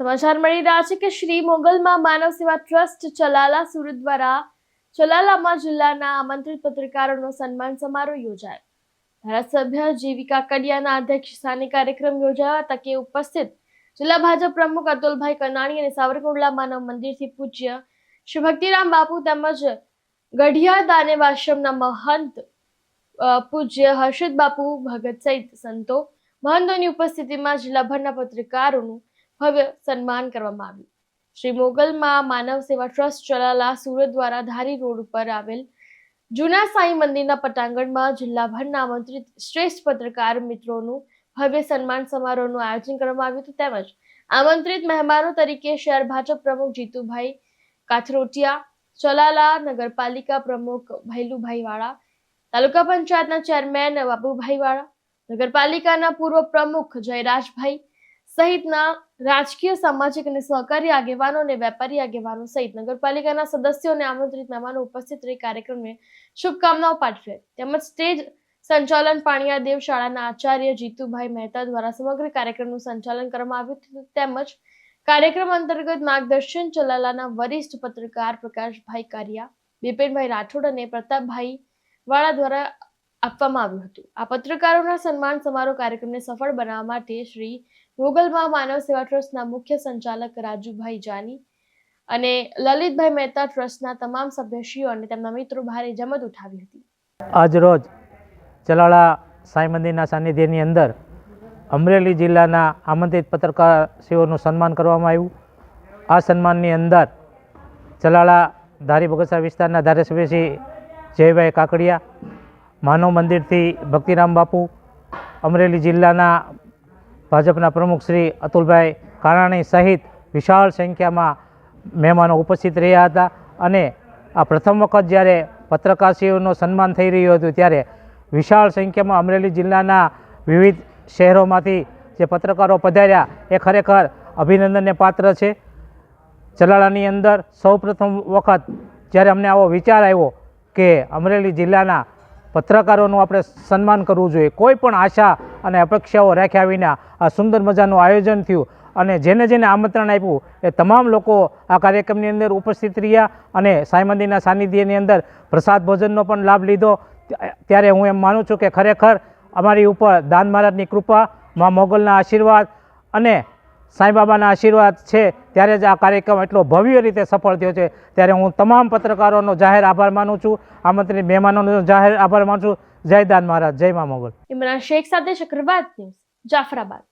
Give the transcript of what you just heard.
સમાચાર મળી રહ્યા છે કે શ્રી મોગલમાં માનવ સેવા ટ્રસ્ટ ચલાલા સુરત દ્વારા ચલાલામાં જિલ્લાના આમંત્રિત પત્રકારોનો સન્માન સમારોહ યોજાયો. ધારાસભ્ય જીવી કાકડિયાના અધ્યક્ષસ્થાને કાર્યક્રમ યોજાયો. તકે ઉપસ્થિત જિલ્લા ભાજપ પ્રમુખ અતુલભાઈ કનાણી અને સાવરકુંડલા માનવ મંદિરથી પૂજ્ય શ્રી ભક્તિરામ બાપુ તેમજ ગઢિયા દાનેવ આશ્રમના મહંત પૂજ્ય હર્ષદ બાપુ ભગત સહિત સંતો મહંતોની ઉપસ્થિતિમાં જિલ્લાભરના પત્રકારોનું ભવ્ય સન્માન કરવામાં આવ્યું. શ્રી મોગલમાં માનવ સેવા ટ્રસ્ટ ચલાલા સુરત દ્વારા ધારી રોડ ઉપર આવેલ જૂના સાંઈ મંદિરના પટાંગણમાં જિલ્લાભરના આમંત્રિત શ્રેષ્ઠ પત્રકાર મિત્રોનું ભવ્ય સન્માન સમારોહનું આયોજન કરવામાં આવ્યું હતું. તેમજ આમંત્રિત મહેમાનો તરીકે શહેર ભાજપ પ્રમુખ જીતુભાઈ કાથરોટિયા, ચલાલા નગરપાલિકા પ્રમુખ ભૈલુભાઈ વાળા, તાલુકા પંચાયતના ચેરમેન બાબુભાઈ વાળા, નગરપાલિકાના પૂર્વ પ્રમુખ જયરાજભાઈ સહિતના રાજકીય, સામાજિક અને સહકારી આગેવાનો અને વેપારી આગેવાનો સહિત નગરપાલિકાના સદસ્યો અને આમંત્રિત મહેમાનો ઉપસ્થિત રહી કાર્યક્રમને શુભકામનાઓ પાઠવી. તેમજ સ્ટેજ સંચાલન પાણીયાદેવ શાળાના આચાર્ય જીતુભાઈ મહેતા દ્વારા સમગ્ર કાર્યક્રમનું સંચાલન કરવામાં આવ્યું હતું. તેમજ કાર્યક્રમ અંતર્ગત માર્ગદર્શન ચલાલાના વરિષ્ઠ પત્રકાર પ્રકાશભાઈ કારિયા, બિપિનભાઈ રાઠોડ અને પ્રતાપભાઈ વાળા દ્વારા આપવામાં આવ્યું હતું. આ પત્રકારોના સન્માન સમારોહ કાર્યક્રમને સફળ બનાવવા માટે શ્રી મોગલમાં માનવ સેવા ટ્રસ્ટના મુખ્ય સંચાલક રાજુભાઈ જાની અને લલિતભાઈ મહેતા ટ્રસ્ટના તમામ સભ્યશ્રીઓ અને તેમના મિત્રો ભારે જહેમત ઉઠાવી હતી. આજ રોજ ચલાલા સાંઈ મંદિરના સાનિધ્યની અંદર અમરેલી જિલ્લાના આમંત્રિત પત્રકારશ્રીઓનું સન્માન કરવામાં આવ્યું. આ સન્માનની અંદર ચલાલા ધારી બગસરા વિસ્તારના ધારાસભ્ય શ્રી જયભાઈ કાકડિયા, માનવ મંદિરથી ભક્તિરામ બાપુ, અમરેલી જિલ્લાના ભાજપના પ્રમુખ શ્રી અતુલભાઈ કાનાણી સહિત વિશાળ સંખ્યામાં મહેમાનો ઉપસ્થિત રહ્યા હતા. અને આ પ્રથમ વખત જ્યારે પત્રકારશ્રીઓનું સન્માન થઈ રહ્યું હતું ત્યારે વિશાળ સંખ્યામાં અમરેલી જિલ્લાના વિવિધ શહેરોમાંથી જે પત્રકારો પધાર્યા એ ખરેખર અભિનંદનને પાત્ર છે. ચલાલાની અંદર સૌપ્રથમ વખત જ્યારે અમને આવો વિચાર આવ્યો કે અમરેલી જિલ્લાના પત્રકારોનું આપણે સન્માન કરવું જોઈએ, કોઈ પણ આશા અને અપેક્ષાઓ રાખ્યા વિના આ સુંદર મજાનું આયોજન થયું અને જેને જેને આમંત્રણ આપ્યું એ તમામ લોકો આ કાર્યક્રમની અંદર ઉપસ્થિત રહ્યા અને સાંઈ મંદિરના સાનિધ્યની અંદર પ્રસાદ ભોજનનો પણ લાભ લીધો. ત્યારે હું એમ માનું છું કે ખરેખર અમારી ઉપર દાન મહારાજની કૃપા, મા મોગલના આશીર્વાદ અને સાંઈબાબાના આશીર્વાદ છે ત્યારે જ આ કાર્યક્રમ એટલો ભવ્ય રીતે સફળ થયો છે. ત્યારે હું તમામ પત્રકારોનો જાહેર આભાર માનું છું, આમંત્રિત મહેમાનોનો જાહેર આભાર માનું છું. જય દાન મહારાજ, જય મા મોગલ. ઇમરાન શેખ સાથે ચક્રવાત ન્યૂઝ, જાફરાબાદ.